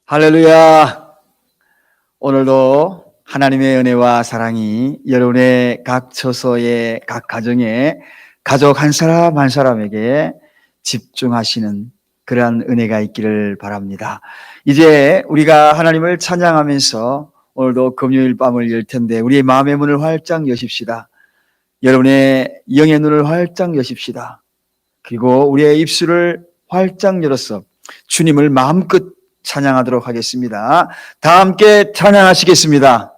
할렐루야! 오늘도 하나님의 은혜와 사랑이 여러분의 각 처소에, 각 가정에, 가족 한 사람 한 사람에게 집중하시는 그러한 은혜가 있기를 바랍니다. 이제 우리가 하나님을 찬양하면서 오늘도 금요일 밤을 열 텐데 우리의 마음의 문을 활짝 여십시다. 여러분의 영의 눈을 활짝 여십시다. 그리고 우리의 입술을 활짝 열어서 주님을 마음껏 찬양하도록 하겠습니다. 다 함께 찬양하시겠습니다.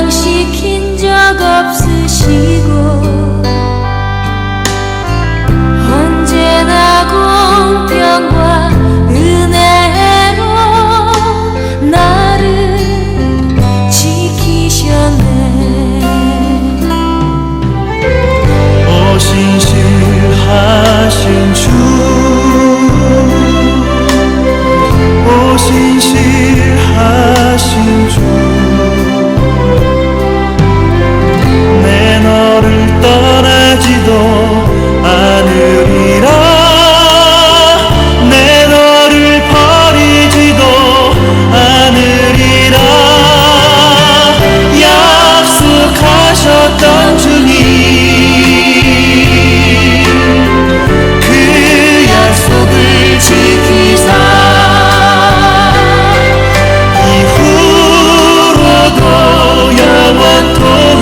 시킨 적 없으시고 언제나 공평과 은혜로 나를 지키셨네. 오신실하신 주, 오신실하신 주, 너를 떠나지도 않으리라. 내 너를 버리지도 않으리라. 약속하셨던 주님, 그 약속을 지키사 이후로도 영원토록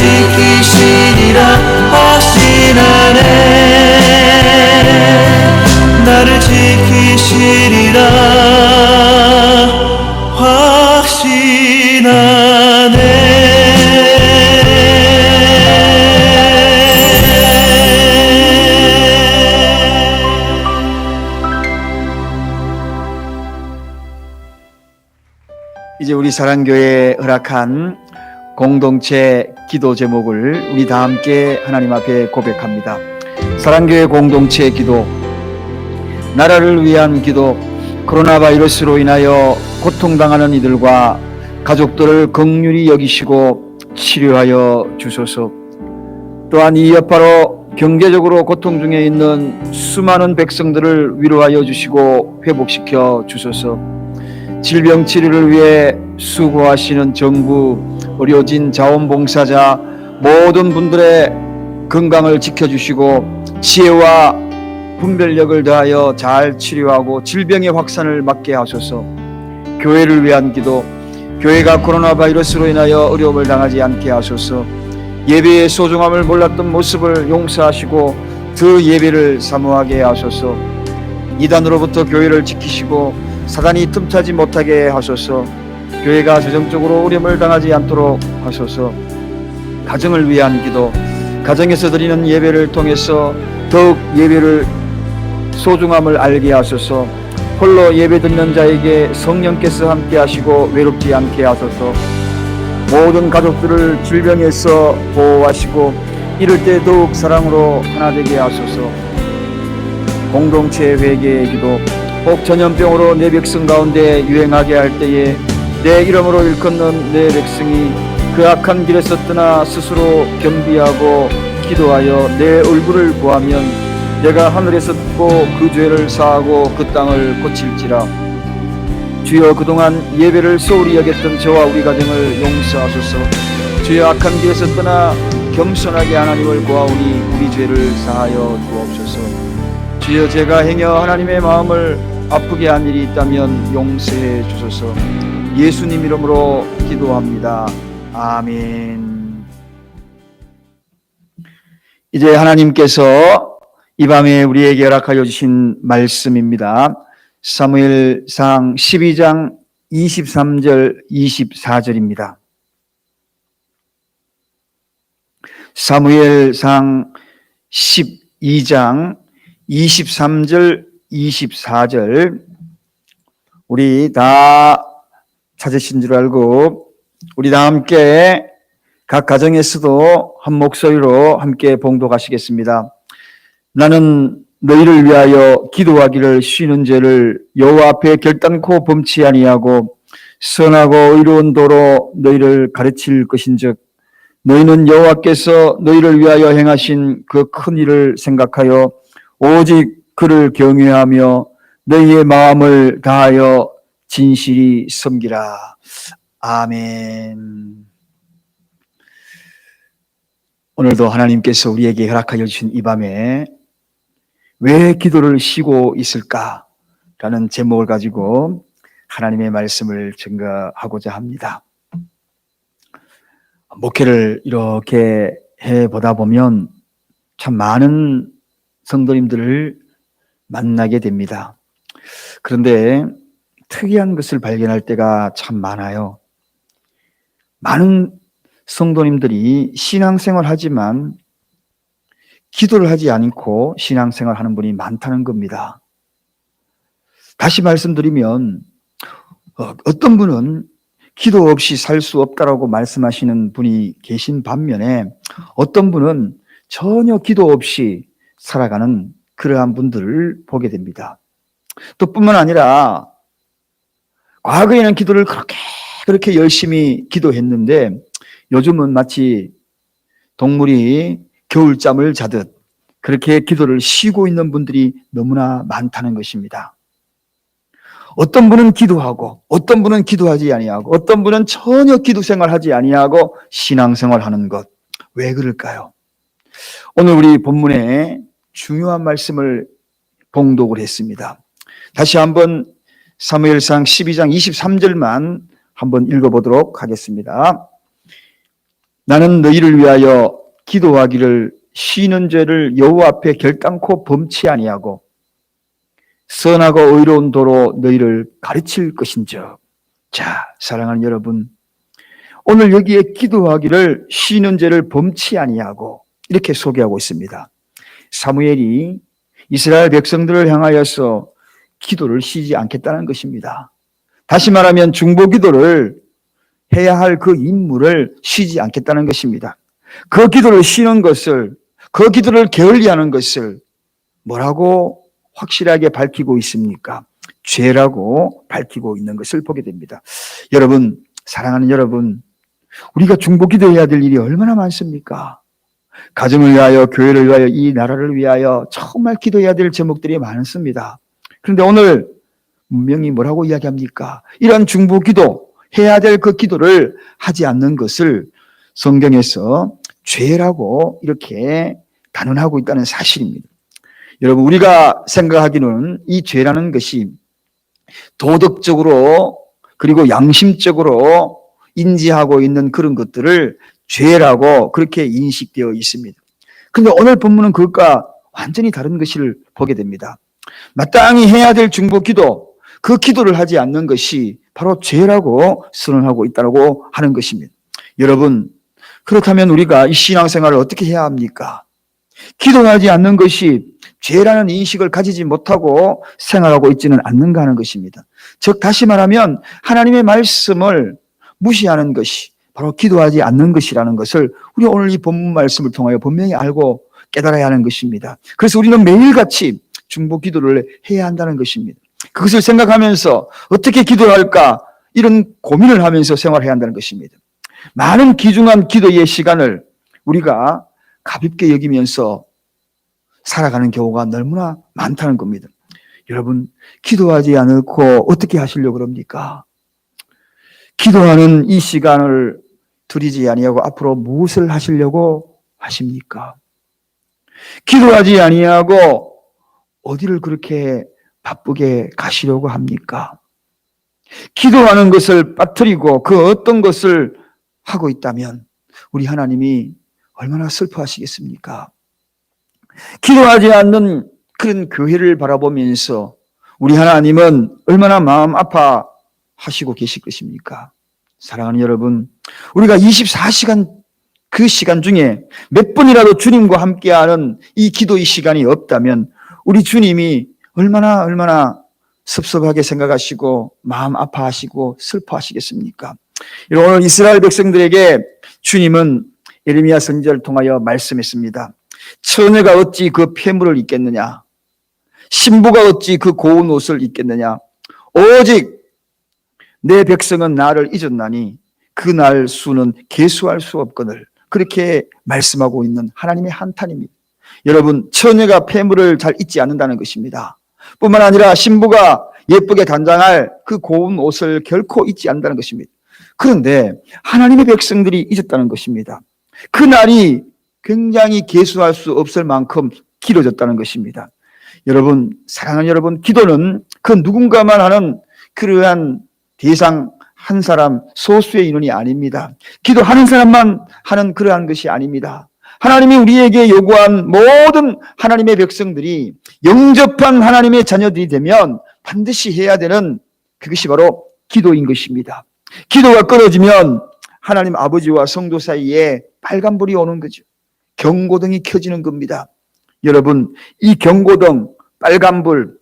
지키시리라 확신하네. 나를 지키시리라 확신하네. 이제 우리 사랑교회에 허락한 공동체 기도 제목을 우리 다 함께 하나님 앞에 고백합니다. 사랑교회 공동체 기도, 나라를 위한 기도, 코로나 바이러스로 인하여 고통당하는 이들과 가족들을 긍휼히 여기시고 치료하여 주소서. 또한 이 여파로 경제적으로 고통 중에 있는 수많은 백성들을 위로하여 주시고 회복시켜 주소서. 질병 치료를 위해 수고하시는 정부, 의료진, 자원봉사자 모든 분들의 건강을 지켜주시고 지혜와 분별력을 더하여 잘 치료하고 질병의 확산을 막게 하소서. 교회를 위한 기도, 교회가 코로나 바이러스로 인하여 어려움을 당하지 않게 하소서. 예배의 소중함을 몰랐던 모습을 용서하시고 그 예배를 사모하게 하소서. 이단으로부터 교회를 지키시고 사단이 틈타지 못하게 하소서. 교회가 재정적으로 어려움을 당하지 않도록 하소서. 가정을 위한 기도, 가정에서 드리는 예배를 통해서 더욱 예배를 소중함을 알게 하소서. 홀로 예배 드리는 자에게 성령께서 함께 하시고 외롭지 않게 하소서. 모든 가족들을 질병에서 보호하시고 이럴 때 더욱 사랑으로 하나 되게 하소서. 공동체 회개의 기도, 혹 전염병으로 내 백성 가운데 유행하게 할 때에 내 이름으로 일컫는 내 백성이 그 악한 길에서 떠나 스스로 겸비하고 기도하여 내 얼굴을 구하면 내가 하늘에서 듣고 그 죄를 사하고 그 땅을 고칠지라. 주여, 그동안 예배를 소홀히 여겼던 저와 우리 가정을 용서하소서. 주여, 악한 길에서 떠나 겸손하게 하나님을 구하오니 우리 죄를 사하여 주옵소서. 주여, 제가 행여 하나님의 마음을 아프게 한 일이 있다면 용서해 주소서. 예수님 이름으로 기도합니다. 아멘. 이제 하나님께서 이 밤에 우리에게 허락하여 주신 말씀입니다. 사무엘상 12장 23절 24절입니다. 사무엘상 12장 23절 24절 우리 다 찾으신 줄 알고 우리 다 함께 각 가정에서도 한 목소리로 함께 봉독하시겠습니다. 나는 너희를 위하여 기도하기를 쉬는 죄를 여호와 앞에 결단코 범치 아니하고 선하고 의로운 도로 너희를 가르칠 것인즉 너희는 여호와께서 너희를 위하여 행하신 그 큰 일을 생각하여 오직 그를 경외하며 너희의 마음을 다하여 진실이 섬기라. 아멘. 오늘도 하나님께서 우리에게 허락하여 주신 이 밤에 왜 기도를 쉬고 있을까라는 제목을 가지고 하나님의 말씀을 증거하고자 합니다. 목회를 이렇게 해보다 보면 참 많은 성도님들을 만나게 됩니다. 그런데 특이한 것을 발견할 때가 참 많아요. 많은 성도님들이 신앙생활 하지만 기도를 하지 않고 신앙생활 하는 분이 많다는 겁니다. 다시 말씀드리면 어떤 분은 기도 없이 살 수 없다라고 말씀하시는 분이 계신 반면에 어떤 분은 전혀 기도 없이 살아가는 그러한 분들을 보게 됩니다. 또 뿐만 아니라 과거에는 기도를 그렇게 열심히 기도했는데 요즘은 마치 동물이 겨울잠을 자듯 그렇게 기도를 쉬고 있는 분들이 너무나 많다는 것입니다. 어떤 분은 기도하고 어떤 분은 기도하지 아니하고 어떤 분은 전혀 기도 생활하지 아니하고 신앙생활하는 것, 왜 그럴까요? 오늘 우리 본문에 중요한 말씀을 봉독을 했습니다. 다시 한번 사무엘상 12장 23절만 한번 읽어보도록 하겠습니다. 나는 너희를 위하여 기도하기를 쉬는 죄를 여호와 앞에 결단코 범치 아니하고 선하고 의로운 도로 너희를 가르칠 것인즉. 자, 사랑하는 여러분, 오늘 여기에 기도하기를 쉬는 죄를 범치 아니하고 이렇게 소개하고 있습니다. 사무엘이 이스라엘 백성들을 향하여서 기도를 쉬지 않겠다는 것입니다. 다시 말하면 중보기도를 해야 할 그 임무를 쉬지 않겠다는 것입니다. 그 기도를 쉬는 것을, 그 기도를 게을리하는 것을 뭐라고 확실하게 밝히고 있습니까? 죄라고 밝히고 있는 것을 보게 됩니다. 여러분, 사랑하는 여러분, 우리가 중보기도해야 될 일이 얼마나 많습니까? 가정을 위하여, 교회를 위하여, 이 나라를 위하여 정말 기도해야 될 제목들이 많습니다. 그런데 오늘 분명히 뭐라고 이야기합니까? 이런 중보기도, 해야 될 그 기도를 하지 않는 것을 성경에서 죄라고 이렇게 단언하고 있다는 사실입니다. 여러분, 우리가 생각하기는 이 죄라는 것이 도덕적으로 그리고 양심적으로 인지하고 있는 그런 것들을 죄라고 그렇게 인식되어 있습니다. 그런데 오늘 본문은 그것과 완전히 다른 것을 보게 됩니다. 마땅히 해야 될 중보기도, 그 기도를 하지 않는 것이 바로 죄라고 선언하고 있다고 하는 것입니다. 여러분, 그렇다면 우리가 이 신앙생활을 어떻게 해야 합니까? 기도하지 않는 것이 죄라는 인식을 가지지 못하고 생활하고 있지는 않는가 하는 것입니다. 즉 다시 말하면 하나님의 말씀을 무시하는 것이 바로 기도하지 않는 것이라는 것을 우리 오늘 이 본문 말씀을 통하여 분명히 알고 깨달아야 하는 것입니다. 그래서 우리는 매일같이 중보 기도를 해야 한다는 것입니다. 그것을 생각하면서 어떻게 기도를 할까 이런 고민을 하면서 생활해야 한다는 것입니다. 많은 귀중한 기도의 시간을 우리가 가볍게 여기면서 살아가는 경우가 너무나 많다는 겁니다. 여러분, 기도하지 않고 어떻게 하시려고 그럽니까? 기도하는 이 시간을 드리지 아니하고 앞으로 무엇을 하시려고 하십니까? 기도하지 아니하고 어디를 그렇게 바쁘게 가시려고 합니까? 기도하는 것을 빠뜨리고 그 어떤 것을 하고 있다면 우리 하나님이 얼마나 슬퍼하시겠습니까? 기도하지 않는 그런 교회를 바라보면서 우리 하나님은 얼마나 마음 아파하시고 계실 것입니까? 사랑하는 여러분, 우리가 24시간 그 시간 중에 몇 분이라도 주님과 함께하는 이 기도의 시간이 없다면 우리 주님이 얼마나 섭섭하게 생각하시고 마음 아파하시고 슬퍼하시겠습니까? 오늘 이스라엘 백성들에게 주님은 예레미야 선지자를 통하여 말씀했습니다. 처녀가 어찌 그 폐물을 입겠느냐? 신부가 어찌 그 고운 옷을 입겠느냐? 오직 내 백성은 나를 잊었나니 그 날 수는 계수할 수 없거늘. 그렇게 말씀하고 있는 하나님의 한탄입니다. 여러분, 처녀가 폐물을 잘 잊지 않는다는 것입니다. 뿐만 아니라 신부가 예쁘게 단장할 그 고운 옷을 결코 잊지 않는다는 것입니다. 그런데 하나님의 백성들이 잊었다는 것입니다. 그 날이 굉장히 계수할 수 없을 만큼 길어졌다는 것입니다. 여러분, 사랑하는 여러분, 기도는 그 누군가만 하는 그러한 대상 한 사람 소수의 인원이 아닙니다. 기도하는 사람만 하는 그러한 것이 아닙니다. 하나님이 우리에게 요구한 모든 하나님의 백성들이 영접한 하나님의 자녀들이 되면 반드시 해야 되는 그것이 바로 기도인 것입니다. 기도가 끊어지면 하나님 아버지와 성도 사이에 빨간불이 오는 거죠. 경고등이 켜지는 겁니다. 여러분, 이 경고등, 빨간불,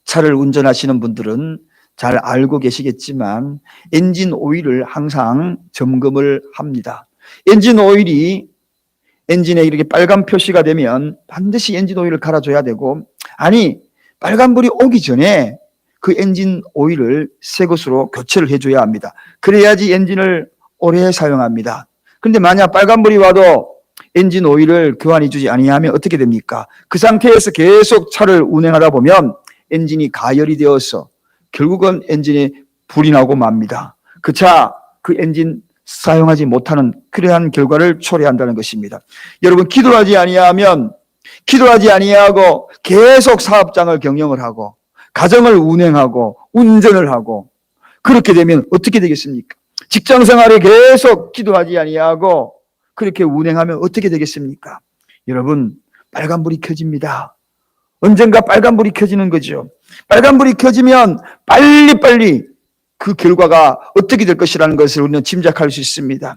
차를 운전하시는 분들은 잘 알고 계시겠지만 엔진 오일을 항상 점검을 합니다. 엔진 오일이 엔진에 이렇게 빨간 표시가 되면 반드시 엔진 오일을 갈아줘야 되고, 아니 빨간불이 오기 전에 그 엔진 오일을 새 것으로 교체를 해줘야 합니다. 그래야지 엔진을 오래 사용합니다. 그런데 만약 빨간불이 와도 엔진 오일을 교환해 주지 아니하면 어떻게 됩니까? 그 상태에서 계속 차를 운행하다 보면 엔진이 가열이 되어서 결국은 엔진에 불이 나고 맙니다. 그 차, 그 엔진 사용하지 못하는 그러한 결과를 초래한다는 것입니다. 여러분, 기도하지 아니하고 계속 사업장을 경영을 하고 가정을 운행하고 운전을 하고 그렇게 되면 어떻게 되겠습니까? 직장 생활에 계속 기도하지 아니하고 그렇게 운행하면 어떻게 되겠습니까? 여러분, 빨간불이 켜집니다. 언젠가 빨간불이 켜지는 거죠. 빨간불이 켜지면 빨리빨리 그 결과가 어떻게 될 것이라는 것을 우리는 짐작할 수 있습니다.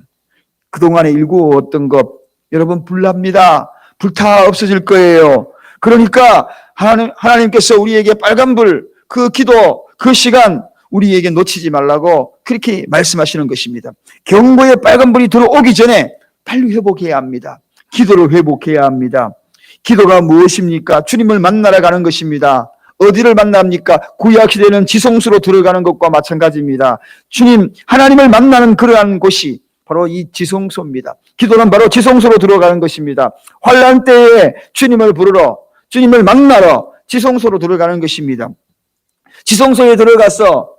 그동안에 일구었던 것, 여러분 불납니다. 불타 없어질 거예요. 그러니까 하나님께서 우리에게 빨간불, 그 기도, 그 시간 우리에게 놓치지 말라고 그렇게 말씀하시는 것입니다. 경고의 빨간불이 들어오기 전에 빨리 회복해야 합니다. 기도를 회복해야 합니다. 기도가 무엇입니까? 주님을 만나러 가는 것입니다. 어디를 만납니까? 구약시대는 지성소로 들어가는 것과 마찬가지입니다. 주님, 하나님을 만나는 그러한 곳이 바로 이 지성소입니다. 기도는 바로 지성소로 들어가는 것입니다. 환난 때에 주님을 부르러, 주님을 만나러 지성소로 들어가는 것입니다. 지성소에 들어가서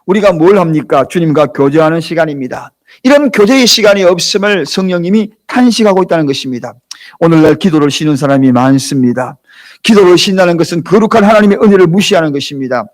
우리가 뭘 합니까? 주님과 교제하는 시간입니다. 이런 교제의 시간이 없음을 성령님이 탄식하고 있다는 것입니다. 오늘날 기도를 쉬는 사람이 많습니다. 기도를 쉰다는 것은 거룩한 하나님의 은혜를 무시하는 것입니다.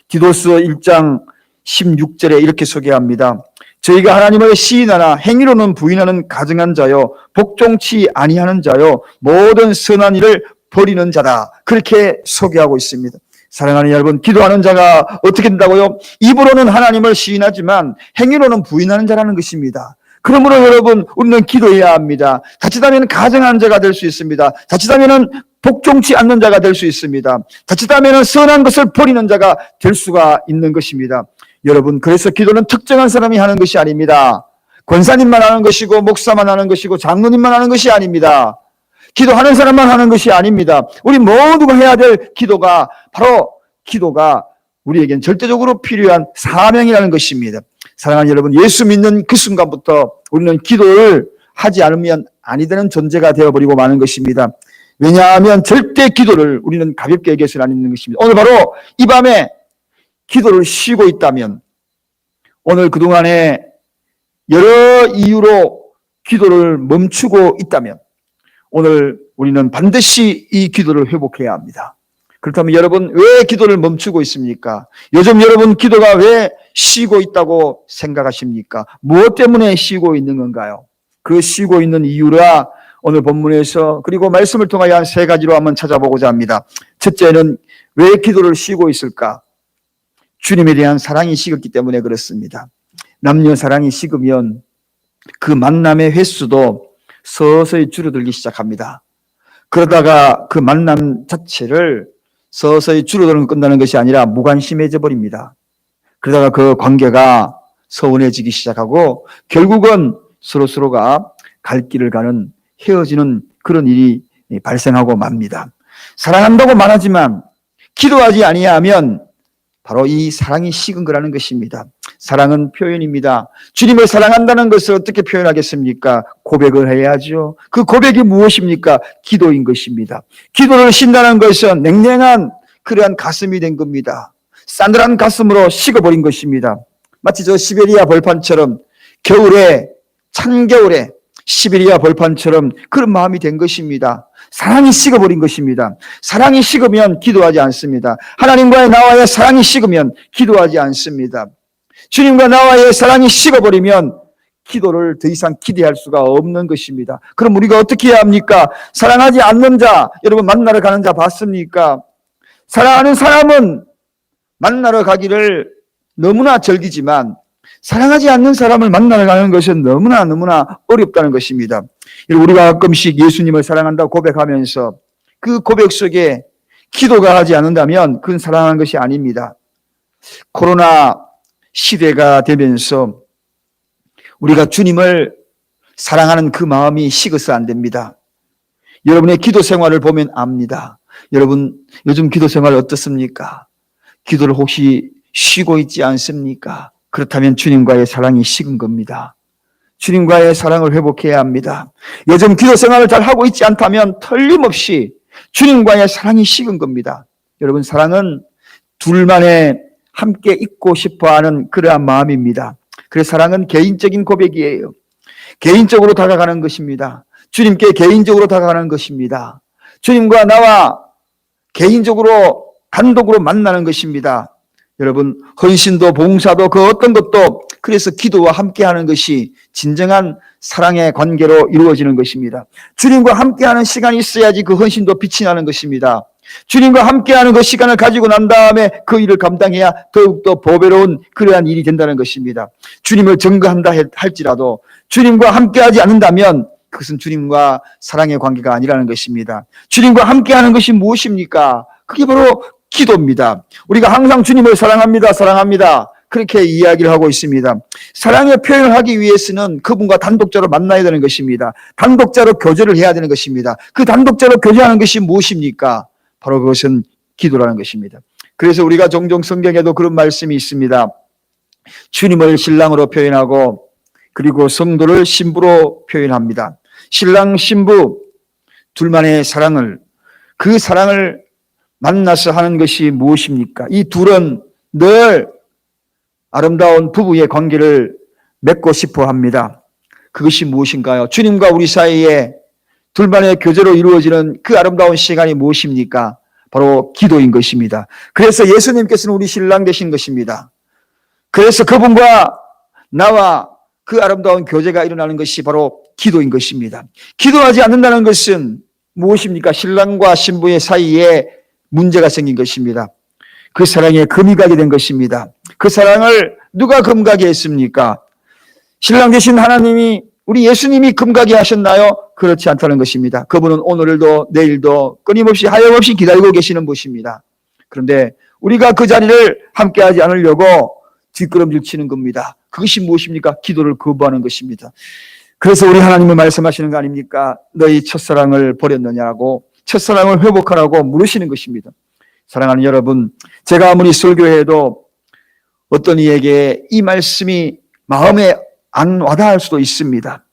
디도서 1장 16절에 이렇게 소개합니다. 저희가 하나님을 시인하나 행위로는 부인하는 가증한 자요 복종치 아니하는 자요 모든 선한 일을 버리는 자다. 그렇게 소개하고 있습니다. 사랑하는 여러분, 기도하는 자가 어떻게 된다고요? 입으로는 하나님을 시인하지만 행위로는 부인하는 자라는 것입니다. 그러므로 여러분, 우리는 기도해야 합니다. 자칫하면 가증한 자가 될 수 있습니다. 자칫하면 복종치 않는 자가 될 수 있습니다. 자칫하면 선한 것을 버리는 자가 될 수가 있는 것입니다. 여러분, 그래서 기도는 특정한 사람이 하는 것이 아닙니다. 권사님만 하는 것이고 목사만 하는 것이고 장로님만 하는 것이 아닙니다. 기도하는 사람만 하는 것이 아닙니다. 우리 모두가 해야 될 기도가 바로 기도가 우리에겐 절대적으로 필요한 사명이라는 것입니다. 사랑하는 여러분, 예수 믿는 그 순간부터 우리는 기도를 하지 않으면 아니 되는 존재가 되어버리고 마는 것입니다. 왜냐하면 절대 기도를 우리는 가볍게 여겨서는 안 있는 것입니다. 오늘 바로 이 밤에 기도를 쉬고 있다면, 오늘 그동안에 여러 이유로 기도를 멈추고 있다면 오늘 우리는 반드시 이 기도를 회복해야 합니다. 그렇다면 여러분, 왜 기도를 멈추고 있습니까? 요즘 여러분 기도가 왜 쉬고 있다고 생각하십니까? 무엇 때문에 쉬고 있는 건가요? 그 쉬고 있는 이유라 오늘 본문에서 그리고 말씀을 통하여 한 세 가지로 한번 찾아보고자 합니다. 첫째는 왜 기도를 쉬고 있을까? 주님에 대한 사랑이 식었기 때문에 그렇습니다. 남녀 사랑이 식으면 그 만남의 횟수도 서서히 줄어들기 시작합니다. 그러다가 그 만남 자체를 서서히 줄어들면 끝나는 것이 아니라 무관심해져 버립니다. 그러다가 그 관계가 서운해지기 시작하고 결국은 서로가 갈 길을 가는 헤어지는 그런 일이 발생하고 맙니다. 사랑한다고 말하지만 기도하지 아니하면 바로 이 사랑이 식은 거라는 것입니다. 사랑은 표현입니다. 주님을 사랑한다는 것을 어떻게 표현하겠습니까? 고백을 해야죠. 그 고백이 무엇입니까? 기도인 것입니다. 기도를 쉰다는 것은 냉랭한 그러한 가슴이 된 겁니다. 싸늘한 가슴으로 식어버린 것입니다. 마치 저 시베리아 벌판처럼 겨울에, 찬겨울에 시베리아 벌판처럼 그런 마음이 된 것입니다. 사랑이 식어버린 것입니다. 사랑이 식으면 기도하지 않습니다. 하나님과의 나와의 사랑이 식으면 기도하지 않습니다. 주님과 나와의 사랑이 식어버리면 기도를 더 이상 기대할 수가 없는 것입니다. 그럼 우리가 어떻게 해야 합니까? 사랑하지 않는 자, 여러분 만나러 가는 자 봤습니까? 사랑하는 사람은 만나러 가기를 너무나 즐기지만 사랑하지 않는 사람을 만나러 가는 것은 너무나 어렵다는 것입니다. 우리가 가끔씩 예수님을 사랑한다고 고백하면서 그 고백 속에 기도가 하지 않는다면 그건 사랑하는 것이 아닙니다. 코로나 시대가 되면서 우리가 주님을 사랑하는 그 마음이 식어서 안 됩니다. 여러분의 기도 생활을 보면 압니다. 여러분 요즘 기도 생활 어떻습니까? 기도를 혹시 쉬고 있지 않습니까? 그렇다면 주님과의 사랑이 식은 겁니다. 주님과의 사랑을 회복해야 합니다. 요즘 기도 생활을 잘 하고 있지 않다면 틀림없이 주님과의 사랑이 식은 겁니다. 여러분, 사랑은 둘만의 함께 있고 싶어하는 그러한 마음입니다. 그래서 사랑은 개인적인 고백이에요. 개인적으로 다가가는 것입니다. 주님께 개인적으로 다가가는 것입니다. 주님과 나와 개인적으로 단독으로 만나는 것입니다. 여러분, 헌신도 봉사도 그 어떤 것도 그래서 기도와 함께하는 것이 진정한 사랑의 관계로 이루어지는 것입니다. 주님과 함께하는 시간이 있어야지 그 헌신도 빛이 나는 것입니다. 주님과 함께하는 그 시간을 가지고 난 다음에 그 일을 감당해야 더욱더 보배로운 그러한 일이 된다는 것입니다. 주님을 증거한다 할지라도 주님과 함께하지 않는다면 그것은 주님과 사랑의 관계가 아니라는 것입니다. 주님과 함께하는 것이 무엇입니까? 그게 바로 기도입니다. 우리가 항상 주님을 사랑합니다. 그렇게 이야기를 하고 있습니다. 사랑의 표현을 하기 위해서는 그분과 단독자로 만나야 되는 것입니다. 단독자로 교제를 해야 되는 것입니다. 그 단독자로 교제하는 것이 무엇입니까? 바로 그것은 기도라는 것입니다. 그래서 우리가 종종 성경에도 그런 말씀이 있습니다. 주님을 신랑으로 표현하고 그리고 성도를 신부로 표현합니다. 신랑 신부 둘만의 사랑을, 그 사랑을 만나서 하는 것이 무엇입니까? 이 둘은 늘 아름다운 부부의 관계를 맺고 싶어 합니다. 그것이 무엇인가요? 주님과 우리 사이에 둘만의 교제로 이루어지는 그 아름다운 시간이 무엇입니까? 바로 기도인 것입니다. 그래서 예수님께서는 우리 신랑 되신 것입니다. 그래서 그분과 나와 그 아름다운 교제가 일어나는 것이 바로 기도인 것입니다. 기도하지 않는다는 것은 무엇입니까? 신랑과 신부의 사이에 문제가 생긴 것입니다. 그 사랑에 금이 가게 된 것입니다. 그 사랑을 누가 금가게 했습니까? 신랑 되신 하나님이, 우리 예수님이 금가게 하셨나요? 그렇지 않다는 것입니다. 그분은 오늘도 내일도 끊임없이 하염없이 기다리고 계시는 분이십니다. 그런데 우리가 그 자리를 함께하지 않으려고 뒷걸음질 치는 겁니다. 그것이 무엇입니까? 기도를 거부하는 것입니다. 그래서 우리 하나님은 말씀하시는 거 아닙니까? 너희 첫사랑을 버렸느냐고, 첫사랑을 회복하라고 물으시는 것입니다. 사랑하는 여러분, 제가 아무리 설교해도 어떤 이에게 이 말씀이 마음에 안 와닿을 수도 있습니다.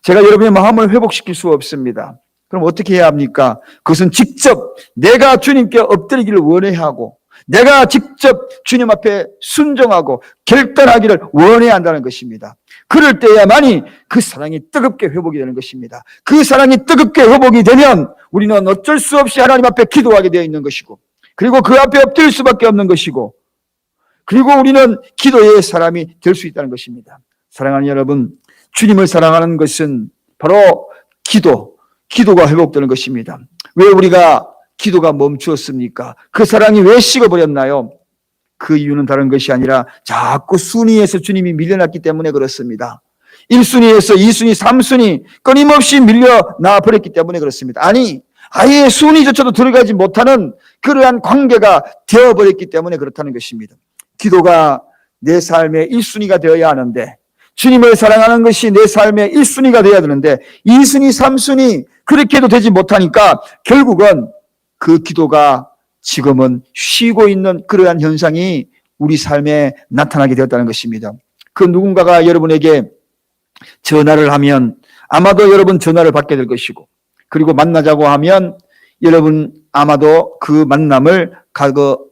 제가 여러분의 마음을 회복시킬 수 없습니다. 그럼 어떻게 해야 합니까? 그것은 직접 내가 주님께 엎드리기를 원해야 하고, 내가 직접 주님 앞에 순종하고 결단하기를 원해야 한다는 것입니다. 그럴 때야만이 그 사랑이 뜨겁게 회복이 되는 것입니다. 그 사랑이 뜨겁게 회복이 되면 우리는 어쩔 수 없이 하나님 앞에 기도하게 되어 있는 것이고, 그리고 그 앞에 엎드릴 수밖에 없는 것이고, 그리고 우리는 기도의 사람이 될 수 있다는 것입니다. 사랑하는 여러분, 주님을 사랑하는 것은 바로 기도가 회복되는 것입니다. 왜 우리가 기도가 멈추었습니까? 그 사랑이 왜 식어버렸나요? 그 이유는 다른 것이 아니라 자꾸 순위에서 주님이 밀려났기 때문에 그렇습니다. 1순위에서 2순위, 3순위 끊임없이 밀려나 버렸기 때문에 그렇습니다. 아니, 아예 순위조차도 들어가지 못하는 그러한 관계가 되어버렸기 때문에 그렇다는 것입니다. 기도가 내 삶의 1순위가 되어야 하는데, 주님을 사랑하는 것이 내 삶의 1순위가 되어야 되는데 2순위, 3순위 그렇게 해도 되지 못하니까 결국은 그 기도가 지금은 쉬고 있는 그러한 현상이 우리 삶에 나타나게 되었다는 것입니다. 그 누군가가 여러분에게 전화를 하면 아마도 여러분 전화를 받게 될 것이고, 그리고 만나자고 하면 여러분 아마도 그 만남을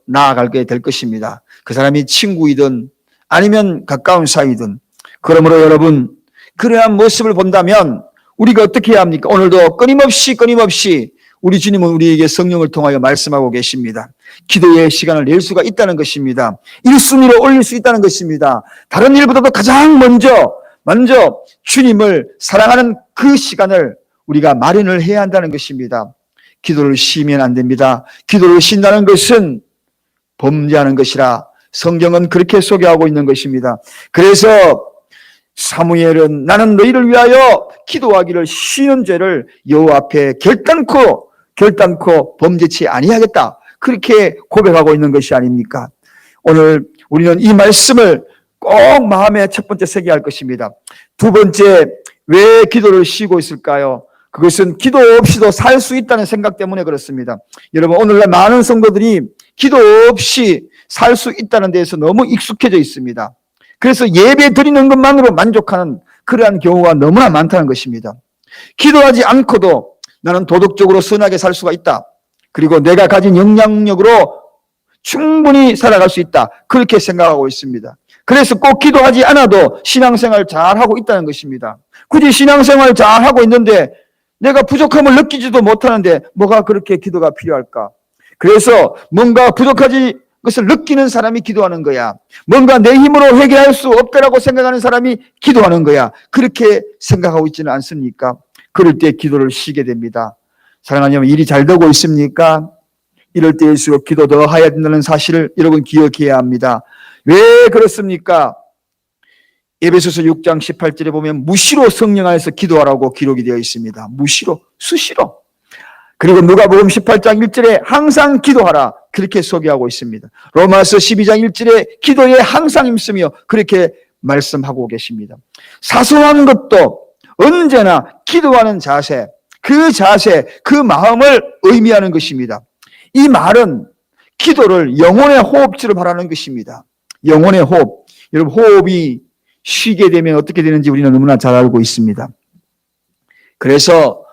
나아가게 될 것입니다. 그 사람이 친구이든 아니면 가까운 사이든. 그러므로 여러분, 그러한 모습을 본다면 우리가 어떻게 해야 합니까? 오늘도 끊임없이 우리 주님은 우리에게 성령을 통하여 말씀하고 계십니다. 기도의 시간을 낼 수가 있다는 것입니다. 1순위로 올릴 수 있다는 것입니다. 다른 일보다도 가장 먼저 주님을 사랑하는 그 시간을 우리가 마련을 해야 한다는 것입니다. 기도를 쉬면 안 됩니다. 기도를 쉰다는 것은 범죄하는 것이라 성경은 그렇게 소개하고 있는 것입니다. 그래서 사무엘은 나는 너희를 위하여 기도하기를 쉬는 죄를 여호와 앞에 결단코 범죄치 아니하겠다, 그렇게 고백하고 있는 것이 아닙니까? 오늘 우리는 이 말씀을 꼭 마음에 첫 번째 새겨야 할 것입니다. 두 번째, 왜 기도를 쉬고 있을까요? 그것은 기도 없이도 살 수 있다는 생각 때문에 그렇습니다. 여러분, 오늘날 많은 성도들이 기도 없이 살 수 있다는 데에서 너무 익숙해져 있습니다. 그래서 예배 드리는 것만으로 만족하는 그러한 경우가 너무나 많다는 것입니다. 기도하지 않고도 나는 도덕적으로 선하게 살 수가 있다, 그리고 내가 가진 영향력으로 충분히 살아갈 수 있다, 그렇게 생각하고 있습니다. 그래서 꼭 기도하지 않아도 신앙생활 잘하고 있다는 것입니다. 굳이 신앙생활 잘하고 있는데 내가 부족함을 느끼지도 못하는데 뭐가 그렇게 기도가 필요할까? 그래서 뭔가 부족하지 것을 느끼는 사람이 기도하는 거야. 뭔가 내 힘으로 해결할 수 없다라고 생각하는 사람이 기도하는 거야. 그렇게 생각하고 있지는 않습니까? 그럴 때 기도를 쉬게 됩니다. 사랑하는 여러분, 일이 잘 되고 있습니까? 이럴 때일수록 기도 더 해야 된다는 사실을 여러분 기억해야 합니다. 왜 그렇습니까? 에베소서 6장 18절에 보면 무시로 성령 안에서 기도하라고 기록이 되어 있습니다. 무시로, 수시로. 그리고 누가복음 18장 1절에 항상 기도하라, 그렇게 소개하고 있습니다. 로마서 12장 1절에 기도에 항상 힘쓰며 그렇게 말씀하고 계십니다. 사소한 것도 언제나 기도하는 자세, 그 마음을 의미하는 것입니다. 이 말은 기도를 영혼의 호흡처럼 하라는 것입니다. 영혼의 호흡. 여러분, 호흡이 쉬게 되면 어떻게 되는지 우리는 너무나 잘 알고 있습니다. 그래서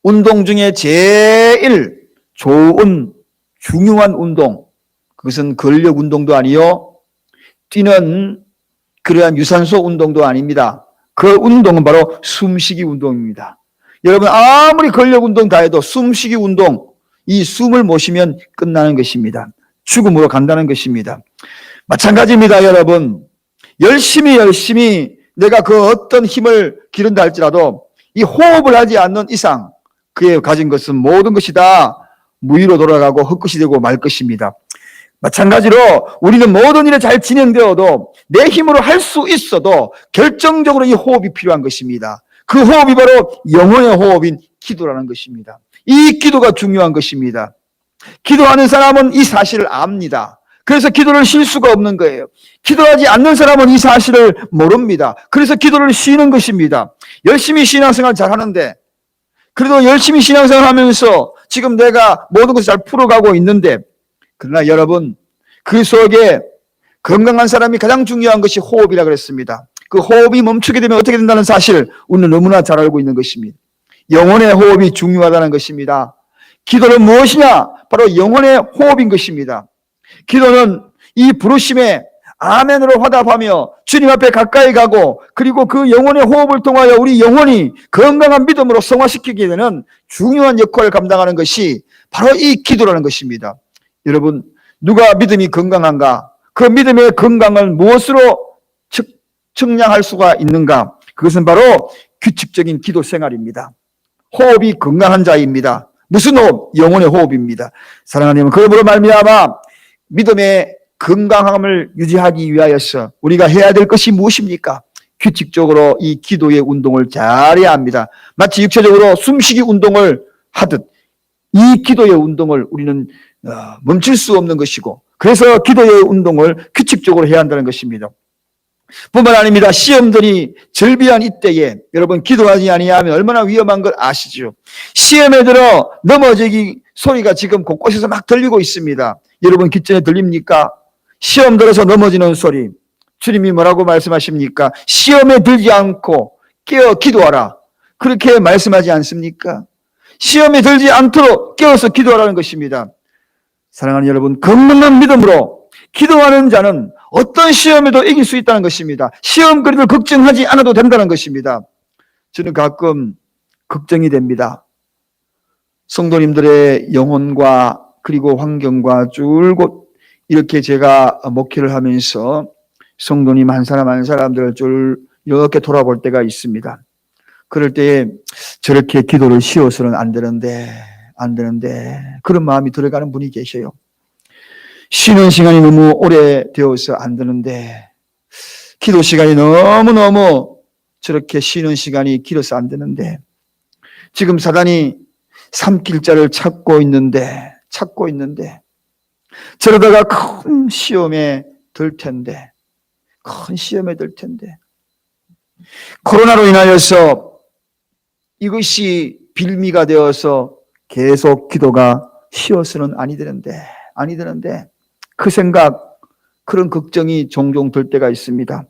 운동 중에 제일 좋은 중요한 운동, 그것은 근력 운동도 아니요, 뛰는 그러한 유산소 운동도 아닙니다. 그 운동은 바로 숨쉬기 운동입니다. 여러분, 아무리 근력 운동 다 해도 숨쉬기 운동, 이 숨을 못 쉬면 끝나는 것입니다. 죽음으로 간다는 것입니다. 마찬가지입니다, 여러분. 열심히 내가 그 어떤 힘을 기른다 할지라도 이 호흡을 하지 않는 이상 그에 가진 것은 모든 것이 다 무위로 돌아가고 헛것이 되고 말 것입니다. 마찬가지로 우리는 모든 일이 잘 진행되어도 내 힘으로 할 수 있어도 결정적으로 이 호흡이 필요한 것입니다. 그 호흡이 바로 영혼의 호흡인 기도라는 것입니다. 이 기도가 중요한 것입니다. 기도하는 사람은 이 사실을 압니다. 그래서 기도를 쉴 수가 없는 거예요. 기도하지 않는 사람은 이 사실을 모릅니다. 그래서 기도를 쉬는 것입니다. 열심히 신앙생활 잘 하는데, 그래도 열심히 신앙생활 하면서 지금 내가 모든 것을 잘 풀어가고 있는데, 그러나 여러분, 그 속에 건강한 사람이 가장 중요한 것이 호흡이라 그랬습니다. 그 호흡이 멈추게 되면 어떻게 된다는 사실을 우리는 너무나 잘 알고 있는 것입니다. 영혼의 호흡이 중요하다는 것입니다. 기도는 무엇이냐? 바로 영혼의 호흡인 것입니다. 기도는 이 부르심에 아멘으로 화답하며 주님 앞에 가까이 가고, 그리고 그 영혼의 호흡을 통하여 우리 영혼이 건강한 믿음으로 성화시키게 되는 중요한 역할을 감당하는 것이 바로 이 기도라는 것입니다. 여러분, 누가 믿음이 건강한가? 그 믿음의 건강을 무엇으로 측량할 수가 있는가? 그것은 바로 규칙적인 기도 생활입니다. 호흡이 건강한 자입니다. 무슨 호흡? 영혼의 호흡입니다. 사랑하는 여러분, 그러므로 말미암아 믿음의 건강함을 유지하기 위하여서 우리가 해야 될 것이 무엇입니까? 규칙적으로 이 기도의 운동을 잘해야 합니다. 마치 육체적으로 숨쉬기 운동을 하듯 이 기도의 운동을 우리는 멈출 수 없는 것이고, 그래서 기도의 운동을 규칙적으로 해야 한다는 것입니다. 뿐만 아닙니다. 시험들이 절비한 이때에 여러분, 기도하지 아니하면 얼마나 위험한 걸 아시죠? 시험에 들어 넘어지기 소리가 지금 곳곳에서 막 들리고 있습니다. 여러분, 귓전에 들립니까? 시험 들어서 넘어지는 소리. 주님이 뭐라고 말씀하십니까? 시험에 들지 않고 깨어 기도하라, 그렇게 말씀하지 않습니까? 시험에 들지 않도록 깨어서 기도하라는 것입니다. 사랑하는 여러분, 건강한 믿음으로 기도하는 자는 어떤 시험에도 이길 수 있다는 것입니다. 시험거리를 걱정하지 않아도 된다는 것입니다. 저는 가끔 걱정이 됩니다. 성도님들의 영혼과 그리고 환경과 줄곧 이렇게 제가 목회를 하면서 성도님 한 사람 한 사람들을 줄 이렇게 돌아볼 때가 있습니다. 그럴 때에 저렇게 기도를 쉬어서는 안 되는데 그런 마음이 들어가는 분이 계셔요. 쉬는 시간이 너무 오래되어서 안 되는데, 기도 시간이 너무너무 저렇게 쉬는 시간이 길어서 안 되는데, 지금 사단이 삼킬 자를 찾고 있는데 저러다가 큰 시험에 들 텐데 코로나로 인하여서 이것이 빌미가 되어서 계속 기도가 쉬어서는 아니 되는데 그 생각, 그런 걱정이 종종 들 때가 있습니다.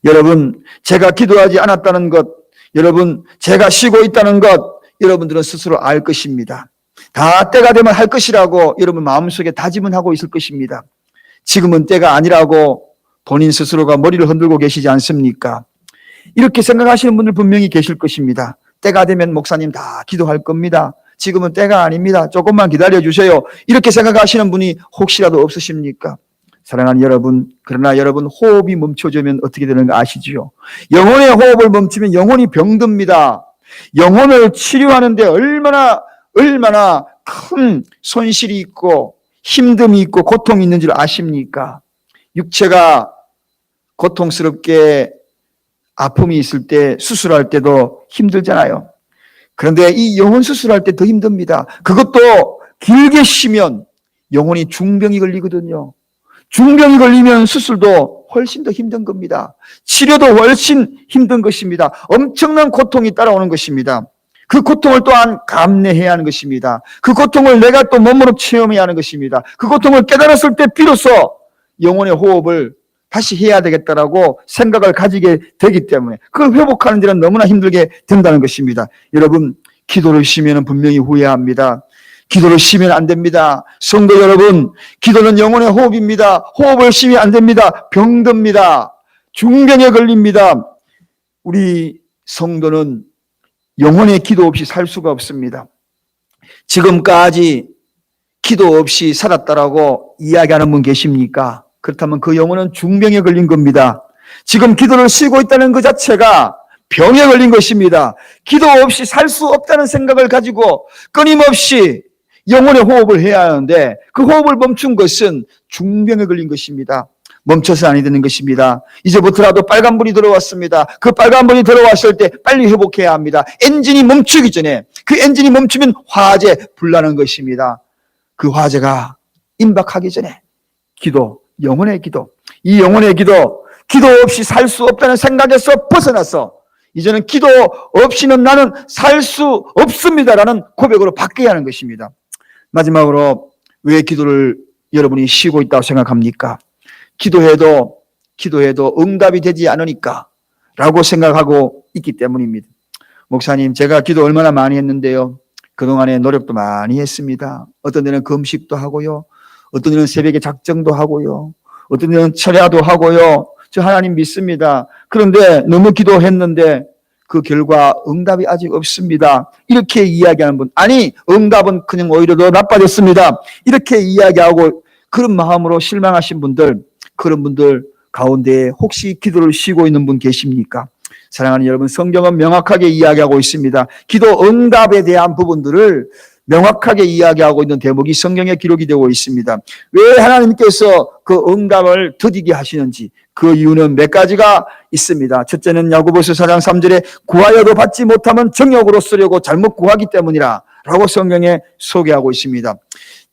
여러분, 제가 기도하지 않았다는 것, 여러분, 제가 쉬고 있다는 것, 여러분들은 스스로 알 것입니다. 다 때가 되면 할 것이라고 여러분 마음속에 다짐은 하고 있을 것입니다. 지금은 때가 아니라고 본인 스스로가 머리를 흔들고 계시지 않습니까? 이렇게 생각하시는 분들 분명히 계실 것입니다. 때가 되면 목사님 다 기도할 겁니다. 지금은 때가 아닙니다. 조금만 기다려 주세요. 이렇게 생각하시는 분이 혹시라도 없으십니까? 사랑하는 여러분, 그러나 여러분, 호흡이 멈춰지면 어떻게 되는가 아시지요? 영혼의 호흡을 멈추면 영혼이 병듭니다. 영혼을 치료하는데 얼마나 큰 손실이 있고 힘듦이 있고 고통이 있는 줄 아십니까? 육체가 고통스럽게 아픔이 있을 때, 수술할 때도 힘들잖아요. 그런데 이 영혼 수술할 때 더 힘듭니다. 그것도 길게 쉬면 영혼이 중병이 걸리거든요. 중병이 걸리면 수술도 훨씬 더 힘든 겁니다. 치료도 훨씬 힘든 것입니다. 엄청난 고통이 따라오는 것입니다. 그 고통을 또한 감내해야 하는 것입니다. 그 고통을 내가 또 몸으로 체험해야 하는 것입니다. 그 고통을 깨달았을 때 비로소 영혼의 호흡을 다시 해야 되겠다라고 생각을 가지게 되기 때문에 그걸 회복하는 데는 너무나 힘들게 된다는 것입니다. 여러분, 기도를 쉬면 분명히 후회합니다. 기도를 쉬면 안 됩니다. 성도 여러분, 기도는 영혼의 호흡입니다. 호흡을 쉬면 안 됩니다. 병듭니다. 중병에 걸립니다. 우리 성도는 영혼의 기도 없이 살 수가 없습니다. 지금까지 기도 없이 살았다라고 이야기하는 분 계십니까? 그렇다면 그 영혼은 중병에 걸린 겁니다. 지금 기도를 쉬고 있다는 그 자체가 병에 걸린 것입니다. 기도 없이 살 수 없다는 생각을 가지고 끊임없이 영혼의 호흡을 해야 하는데 그 호흡을 멈춘 것은 중병에 걸린 것입니다. 멈춰서 아니 되는 것입니다. 이제부터라도 빨간불이 들어왔습니다. 그 빨간불이 들어왔을 때 빨리 회복해야 합니다. 엔진이 멈추기 전에, 그 엔진이 멈추면 화재, 불나는 것입니다. 그 화재가 임박하기 전에 기도, 영혼의 기도, 이 영혼의 기도, 기도 없이 살 수 없다는 생각에서 벗어나서 이제는 기도 없이는 나는 살 수 없습니다라는 고백으로 바뀌어야 하는 것입니다. 마지막으로 왜 기도를 여러분이 쉬고 있다고 생각합니까? 기도해도 응답이 되지 않으니까 라고 생각하고 있기 때문입니다. 목사님, 제가 기도 얼마나 많이 했는데요. 그동안에 노력도 많이 했습니다. 어떤 데는 금식도 하고요. 어떤 데는 새벽에 작정도 하고요. 어떤 데는 철야도 하고요. 저 하나님 믿습니다. 그런데 너무 기도했는데 그 결과 응답이 아직 없습니다. 이렇게 이야기하는 분, 아니 응답은 그냥 오히려 더 나빠졌습니다. 이렇게 이야기하고 그런 마음으로 실망하신 분들, 그런 분들 가운데 혹시 기도를 쉬고 있는 분 계십니까? 사랑하는 여러분, 성경은 명확하게 이야기하고 있습니다. 기도 응답에 대한 부분들을 명확하게 이야기하고 있는 대목이 성경에 기록이 되고 있습니다. 왜 하나님께서 그 응답을 더디게 하시는지 그 이유는 몇 가지가 있습니다. 첫째는 야고보서 4장 3절에 구하여도 받지 못하면 정욕으로 쓰려고 잘못 구하기 때문이라 라고 성경에 소개하고 있습니다.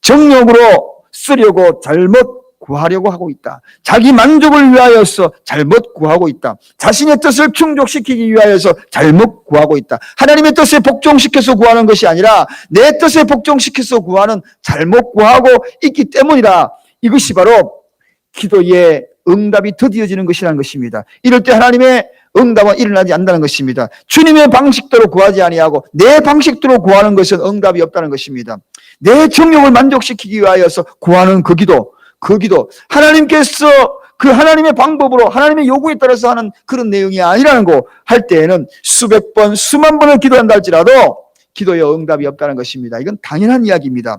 정욕으로 쓰려고 잘못 구하려고 하고 있다. 자기 만족을 위하여서 잘못 구하고 있다. 자신의 뜻을 충족시키기 위하여서 잘못 구하고 있다. 하나님의 뜻에 복종시켜서 구하는 것이 아니라 내 뜻에 복종시켜서 구하는 잘못 구하고 있기 때문이라. 이것이 바로 기도의 응답이 더디어지는 것이라는 것입니다. 이럴 때 하나님의 응답은 일어나지 않는다는 것입니다. 주님의 방식대로 구하지 아니하고 내 방식대로 구하는 것은 응답이 없다는 것입니다. 내 정욕을 만족시키기 위하여서 구하는 그 기도, 하나님께서 그 하나님의 방법으로 하나님의 요구에 따라서 하는 그런 내용이 아니라는 거 할 때에는 수백 번, 수만 번을 기도한다 할지라도 기도의 응답이 없다는 것입니다. 이건 당연한 이야기입니다.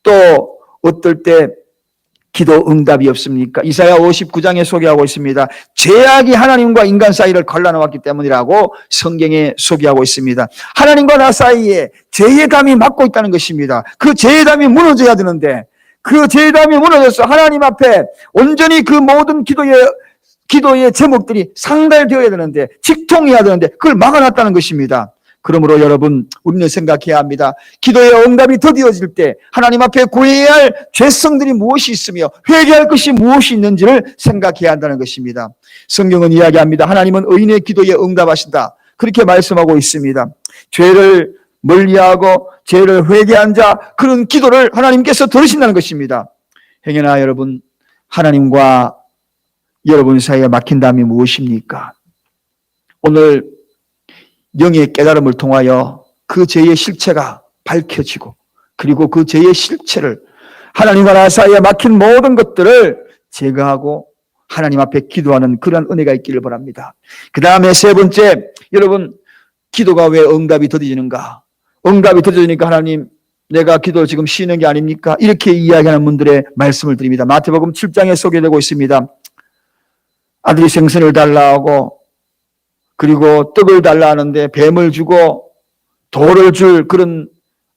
또 어떨 때 기도 응답이 없습니까? 이사야 59장에 소개하고 있습니다. 죄악이 하나님과 인간 사이를 갈라놓았기 때문이라고 성경에 소개하고 있습니다. 하나님과 나 사이에 죄의 담이 막고 있다는 것입니다. 그 죄의 담이 무너져야 되는데 그 죄의 담이 무너져서 하나님 앞에 온전히 그 모든 기도의 제목들이 상달되어야 되는데 직통해야 되는데 그걸 막아놨다는 것입니다. 그러므로 여러분, 우리는 생각해야 합니다. 기도의 응답이 더디어질 때 하나님 앞에 구해야 할 죄성들이 무엇이 있으며 회개할 것이 무엇이 있는지를 생각해야 한다는 것입니다. 성경은 이야기합니다. 하나님은 의인의 기도에 응답하신다. 그렇게 말씀하고 있습니다. 죄를 멀리하고 죄를 회개한 자, 그런 기도를 하나님께서 들으신다는 것입니다. 행여나 여러분, 하나님과 여러분 사이에 막힌 담이 무엇입니까? 오늘 영의 깨달음을 통하여 그 죄의 실체가 밝혀지고 그리고 그 죄의 실체를 하나님과 나 사이에 막힌 모든 것들을 제거하고 하나님 앞에 기도하는 그런 은혜가 있기를 바랍니다. 그 다음에 세 번째, 여러분, 기도가 왜 응답이 더디지는가? 응답이 더디지니까 하나님, 내가 기도 지금 쉬는 게 아닙니까? 이렇게 이야기하는 분들의 말씀을 드립니다. 마태복음 7장에 소개되고 있습니다. 아들이 생선을 달라 하고 그리고 떡을 달라 하는데 뱀을 주고 돌을 줄 그런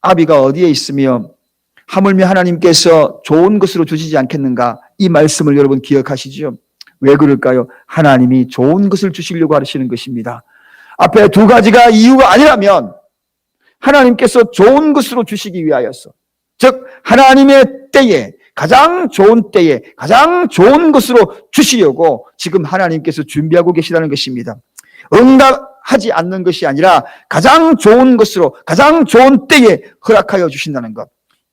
아비가 어디에 있으며 하물며 하나님께서 좋은 것으로 주시지 않겠는가? 이 말씀을 여러분 기억하시죠? 왜 그럴까요? 하나님이 좋은 것을 주시려고 하시는 것입니다. 앞에 두 가지가 이유가 아니라면 하나님께서 좋은 것으로 주시기 위하여서, 즉 하나님의 때에 가장 좋은 때에 가장 좋은 것으로 주시려고 지금 하나님께서 준비하고 계시다는 것입니다. 응답하지 않는 것이 아니라 가장 좋은 것으로 가장 좋은 때에 허락하여 주신다는 것,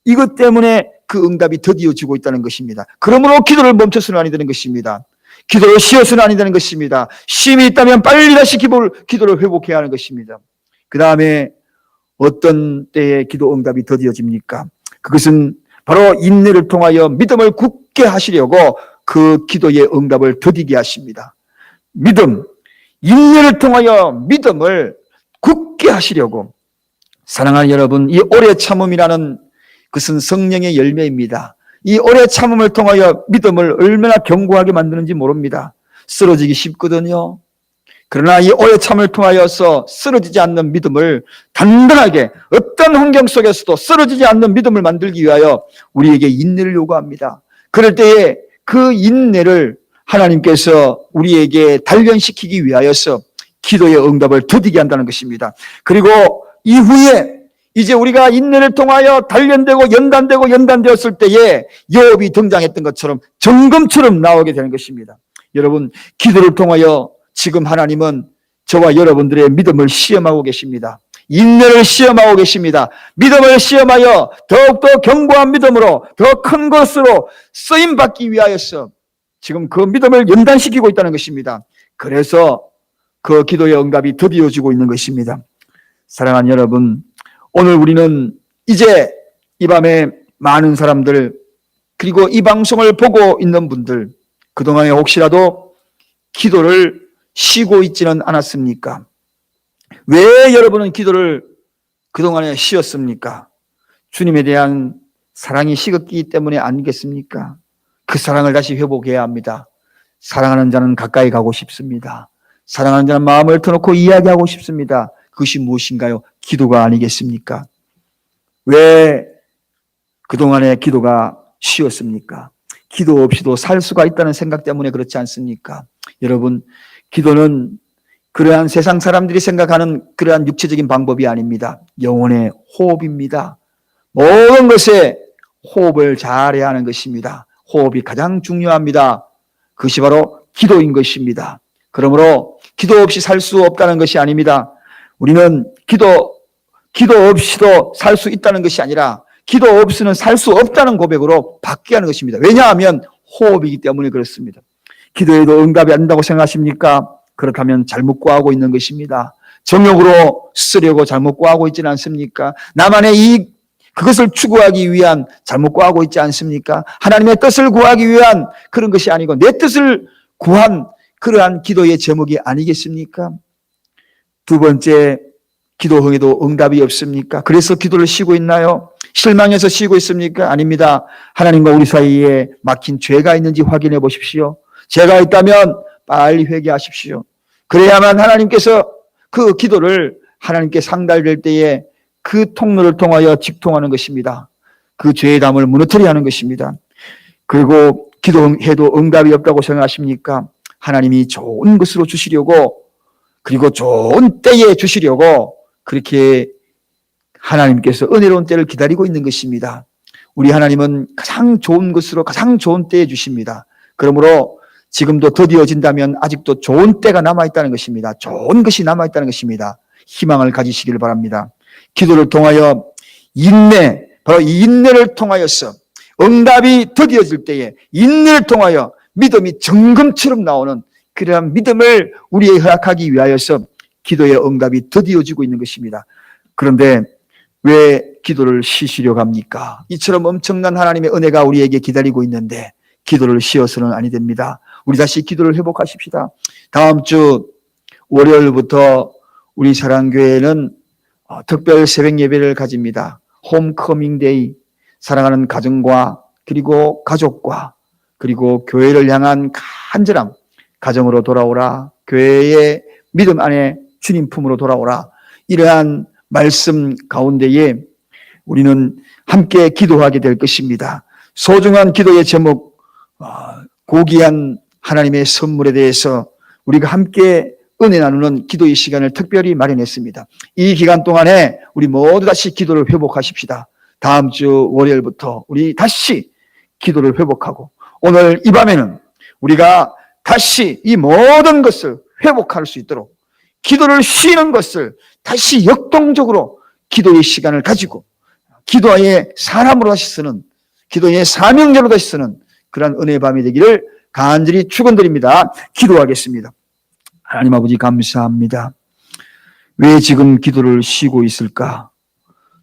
이것 때문에 그 응답이 더디어지고 있다는 것입니다. 그러므로 기도를 멈춰서는 아니 되는 것입니다. 기도를 쉬어서는 아니 되는 것입니다. 쉼이 있다면 빨리 다시 기도를 회복해야 하는 것입니다. 그 다음에 어떤 때에 기도 응답이 더디어집니까? 그것은 바로 인내를 통하여 믿음을 굳게 하시려고 그 기도의 응답을 더디게 하십니다. 믿음, 인내를 통하여 믿음을 굳게 하시려고. 사랑하는 여러분, 이 오래 참음이라는 것은 성령의 열매입니다. 이 오래 참음을 통하여 믿음을 얼마나 견고하게 만드는지 모릅니다. 쓰러지기 쉽거든요. 그러나 이 오래 참을 통하여서 쓰러지지 않는 믿음을 단단하게 어떤 환경 속에서도 쓰러지지 않는 믿음을 만들기 위하여 우리에게 인내를 요구합니다. 그럴 때에 그 인내를 하나님께서 우리에게 단련시키기 위하여서 기도의 응답을 더디게 한다는 것입니다. 그리고 이후에 이제 우리가 인내를 통하여 단련되고 연단되었을 때에 여호업이 등장했던 것처럼 정금처럼 나오게 되는 것입니다. 여러분, 기도를 통하여 지금 하나님은 저와 여러분들의 믿음을 시험하고 계십니다. 인내를 시험하고 계십니다. 믿음을 시험하여 더욱더 견고한 믿음으로 더 큰 것으로 쓰임받기 위하여서 지금 그 믿음을 연단시키고 있다는 것입니다. 그래서 그 기도의 응답이 더디어지고 있는 것입니다. 사랑하는 여러분, 오늘 우리는 이제 이 밤에 많은 사람들, 그리고 이 방송을 보고 있는 분들, 그동안에 혹시라도 기도를 쉬고 있지는 않았습니까? 왜 여러분은 기도를 그동안에 쉬었습니까? 주님에 대한 사랑이 식었기 때문에 아니겠습니까? 그 사랑을 다시 회복해야 합니다. 사랑하는 자는 가까이 가고 싶습니다. 사랑하는 자는 마음을 터놓고 이야기하고 싶습니다. 그것이 무엇인가요? 기도가 아니겠습니까? 왜 그동안에 기도가 쉬었습니까? 기도 없이도 살 수가 있다는 생각 때문에 그렇지 않습니까? 여러분, 기도는 그러한 세상 사람들이 생각하는 그러한 육체적인 방법이 아닙니다. 영혼의 호흡입니다. 모든 것에 호흡을 잘해야 하는 것입니다. 호흡이 가장 중요합니다. 그것이 바로 기도인 것입니다. 그러므로 기도 없이 살 수 없다는 것이 아닙니다. 우리는 기도 없이도 살 수 있다는 것이 아니라 기도 없이는 살 수 없다는 고백으로 바뀌게 하는 것입니다. 왜냐하면 호흡이기 때문에 그렇습니다. 기도에도 응답이 안 된다고 생각하십니까? 그렇다면 잘못 구하고 있는 것입니다. 정욕으로 쓰려고 잘못 구하고 있지는 않습니까? 나만의 그것을 추구하기 위한 잘못 구하고 있지 않습니까? 하나님의 뜻을 구하기 위한 그런 것이 아니고 내 뜻을 구한 그러한 기도의 제목이 아니겠습니까? 두 번째, 기도에도 응답이 없습니까? 그래서 기도를 쉬고 있나요? 실망해서 쉬고 있습니까? 아닙니다. 하나님과 우리 사이에 막힌 죄가 있는지 확인해 보십시오. 죄가 있다면 빨리 회개하십시오. 그래야만 하나님께서 그 기도를 하나님께 상달될 때에 그 통로를 통하여 직통하는 것입니다. 그 죄의 담을 무너뜨려야 하는 것입니다. 그리고 기도해도 응답이 없다고 생각하십니까? 하나님이 좋은 것으로 주시려고, 그리고 좋은 때에 주시려고 그렇게 하나님께서 은혜로운 때를 기다리고 있는 것입니다. 우리 하나님은 가장 좋은 것으로 가장 좋은 때에 주십니다. 그러므로 지금도 더디어진다면 아직도 좋은 때가 남아있다는 것입니다. 좋은 것이 남아있다는 것입니다. 희망을 가지시길 바랍니다. 기도를 통하여 바로 이 인내를 통하여서 응답이 더디어질 때에 인내를 통하여 믿음이 정금처럼 나오는 그러한 믿음을 우리에게 허락하기 위하여서 기도의 응답이 더디어지고 있는 것입니다. 그런데 왜 기도를 쉬시려고 합니까? 이처럼 엄청난 하나님의 은혜가 우리에게 기다리고 있는데 기도를 쉬어서는 아니 됩니다. 우리 다시 기도를 회복하십시다. 다음 주 월요일부터 우리 사랑교회는 특별 새벽 예배를 가집니다. 홈커밍 데이, 사랑하는 가정과 그리고 가족과 그리고 교회를 향한 간절함, 가정으로 돌아오라, 교회의 믿음 안에 주님 품으로 돌아오라, 이러한 말씀 가운데에 우리는 함께 기도하게 될 것입니다. 소중한 기도의 제목, 고귀한 하나님의 선물에 대해서 우리가 함께 은혜 나누는 기도의 시간을 특별히 마련했습니다. 이 기간 동안에 우리 모두 다시 기도를 회복하십시다. 다음 주 월요일부터 우리 다시 기도를 회복하고 오늘 이 밤에는 우리가 다시 이 모든 것을 회복할 수 있도록 기도를 쉬는 것을 다시 역동적으로 기도의 시간을 가지고 기도의 사람으로 다시 쓰는, 기도의 사명자로 다시 쓰는 그러한 은혜의 밤이 되기를 간절히 축원드립니다. 기도하겠습니다. 하나님 아버지 감사합니다. 왜 지금 기도를 쉬고 있을까?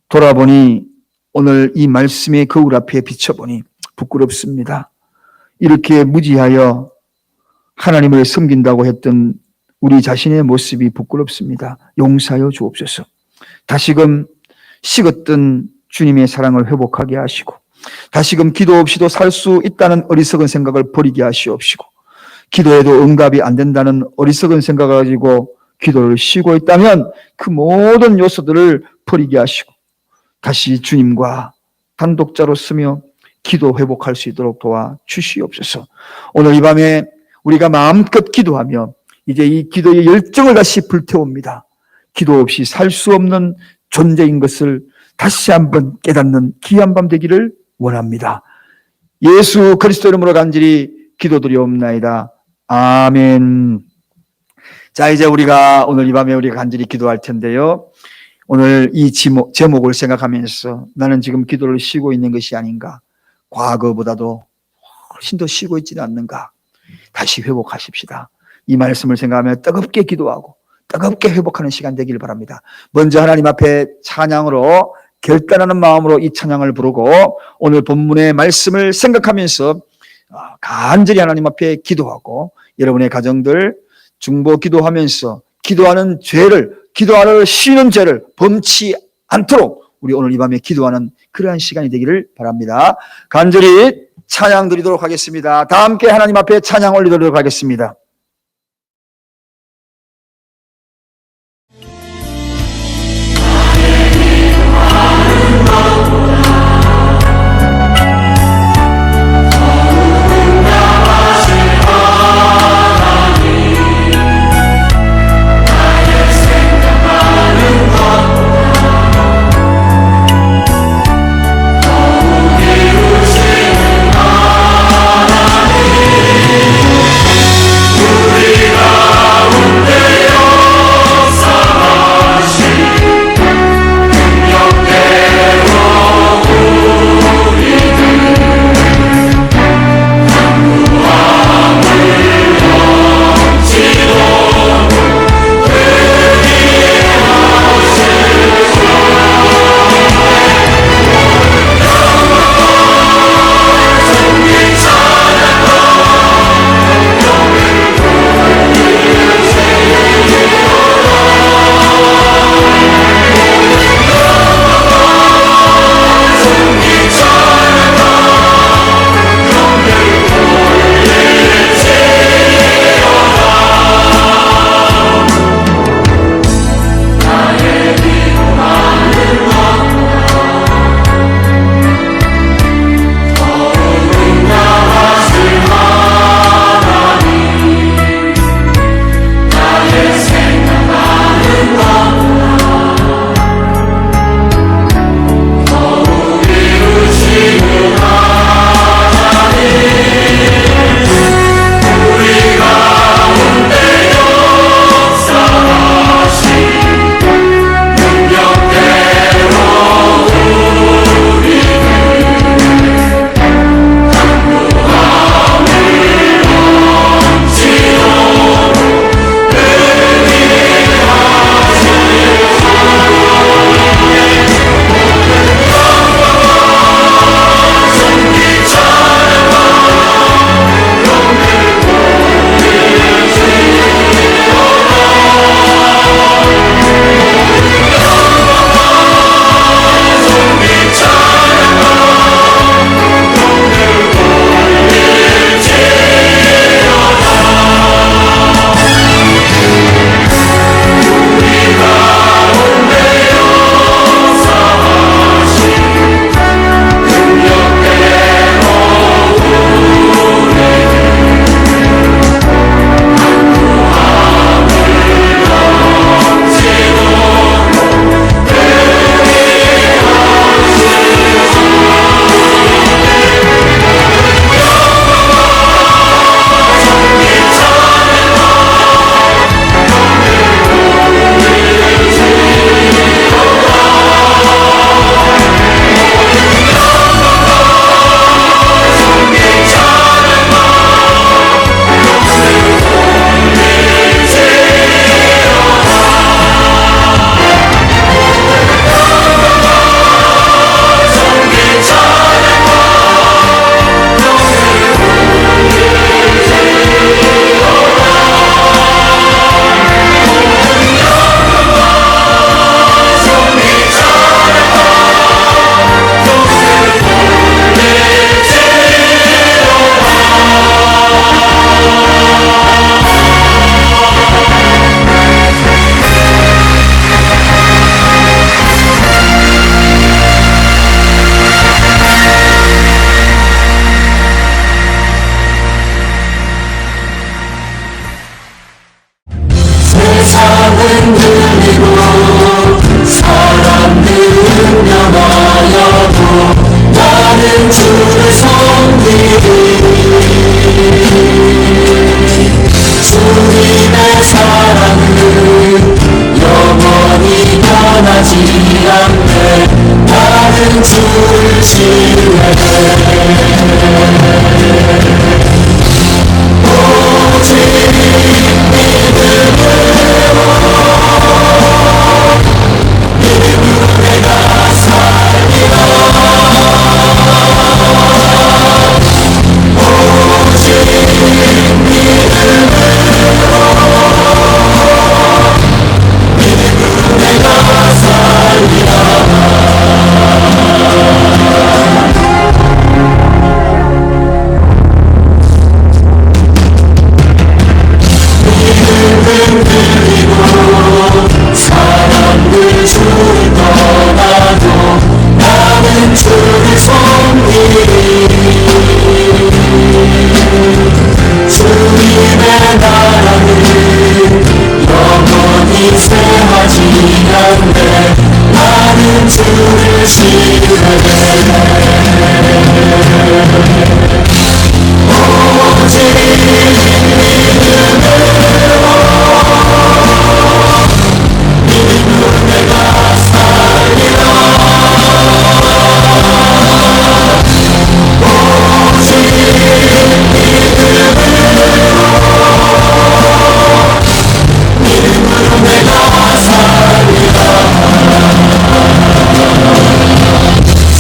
돌아보니 오늘 이 말씀의 거울 앞에 비춰보니 부끄럽습니다. 이렇게 무지하여 하나님을 섬긴다고 했던 우리 자신의 모습이 부끄럽습니다. 용서하여 주옵소서. 다시금 식었던 주님의 사랑을 회복하게 하시고, 다시금 기도 없이도 살 수 있다는 어리석은 생각을 버리게 하시옵시고, 기도해도 응답이 안 된다는 어리석은 생각을 가지고 기도를 쉬고 있다면 그 모든 요소들을 버리게 하시고 다시 주님과 단독자로 쓰며 기도 회복할 수 있도록 도와 주시옵소서. 오늘 이 밤에 우리가 마음껏 기도하며 이제 이 기도의 열정을 다시 불태웁니다. 기도 없이 살 수 없는 존재인 것을 다시 한번 깨닫는 귀한 밤 되기를 원합니다. 예수 그리스도 이름으로 간절히 기도드리옵나이다. 아멘. 자, 이제 우리가 오늘 이 밤에 우리가 간절히 기도할 텐데요. 오늘 이 제목을 생각하면서 나는 지금 기도를 쉬고 있는 것이 아닌가? 과거보다도 훨씬 더 쉬고 있지는 않는가? 다시 회복하십시다. 이 말씀을 생각하며 뜨겁게 기도하고 뜨겁게 회복하는 시간 되기를 바랍니다. 먼저 하나님 앞에 찬양으로 결단하는 마음으로 이 찬양을 부르고 오늘 본문의 말씀을 생각하면서 간절히 하나님 앞에 기도하고 여러분의 가정들 중보 기도하면서 기도하는 쉬는 죄를 범치 않도록 우리 오늘 이 밤에 기도하는 그러한 시간이 되기를 바랍니다. 간절히 찬양 드리도록 하겠습니다. 다 함께 하나님 앞에 찬양 올리도록 하겠습니다.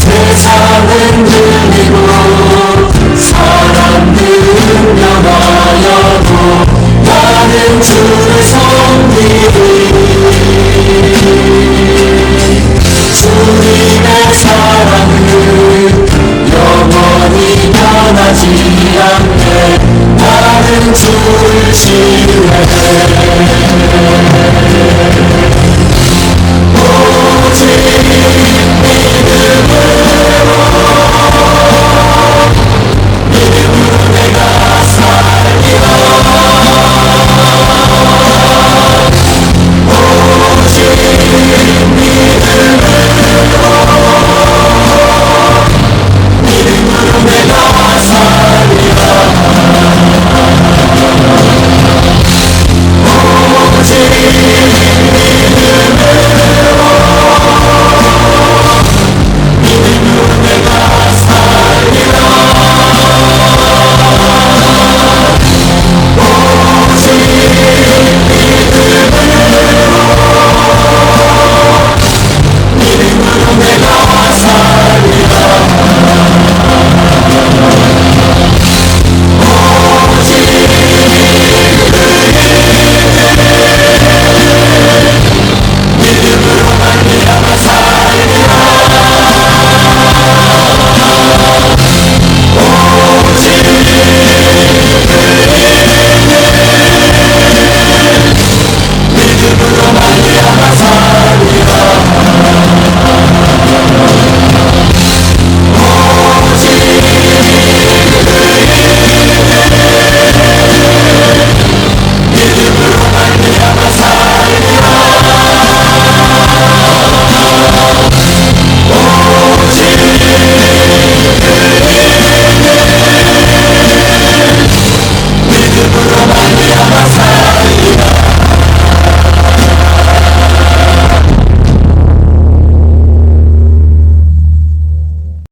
세상은 들리고 사람들은 변하여도 나는 주를 섬기리